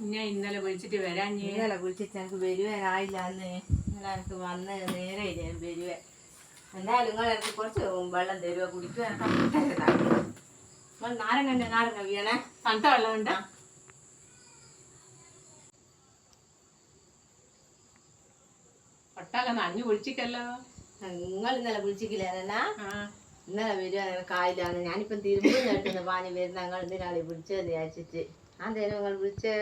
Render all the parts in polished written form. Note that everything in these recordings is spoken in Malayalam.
ഞാൻ ഇന്നലെ വിളിച്ചിട്ട് വരാൻ ഇന്നലെ വിളിച്ചിട്ട് എനിക്ക് വരുവാനായില്ല അന്ന് എനിക്ക് വന്ന് നേരെ വരുവേ എന്തായാലും നിങ്ങൾ എനിക്ക് കുറച്ച് വെള്ളം തരുമോ കുടിക്കുക നാരങ്ങ വീണേ തണുത്ത വെള്ളമുണ്ട് ഒട്ടാകെ നഞ്ഞു വിളിച്ചിട്ടല്ലോ നിങ്ങൾ ഇന്നലെ വിളിച്ചിട്ടില്ല ഇന്നലെ വരുവാ കായില്ലാന്ന് ഞാനിപ്പം തിരുമ്പുന്ന എടുക്കുന്ന പാനി വരുന്ന ഞങ്ങൾ എന്തിനാളി വിളിച്ചത് വിചാരിച്ചിട്ട് അതേലും നിങ്ങൾ വിളിച്ചേ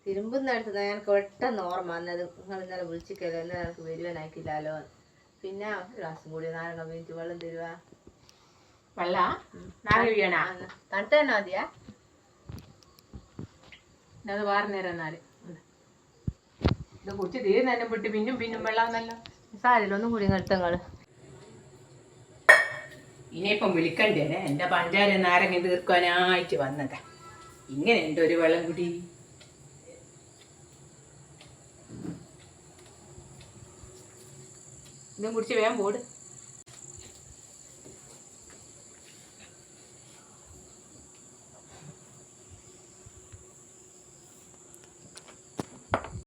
തിരുമ്പുന്ന എടുത്തത് ഞങ്ങൾക്ക് പെട്ടെന്ന് ഓർമ്മ വന്നത് നിങ്ങൾ ഇന്നലെ വിളിച്ചിക്കല്ലോ ഇന്നലെ എനിക്ക് വരുവാനായിക്കില്ലല്ലോ പിന്നെ ഗ്ലാസും കൂടി നാരങ്ങ വീണിട്ട് വെള്ളം തരുവാ വെള്ള നാരങ്ങ വീണ തണുത്ത തന്നെ മതിയാ അത് വേറെ നേരം എന്നാല് ഇത് കുറിച്ച് തീരെ തന്നെ വിട്ട് പിന്നും വെള്ളാന്നല്ലോ സാരില്ല ഒന്നും കൂടി നിർത്തങ്ങള് ഇനിയിപ്പം വിളിക്കണ്ടേനെ എൻ്റെ പഞ്ചാര നാരങ്ങ തീർക്കാനായിട്ട് വന്നതാ ഇങ്ങനെ ഉണ്ട് ഒരു വെള്ളം കുടി ഇതും കുടിച്ച് വേഗം പോട്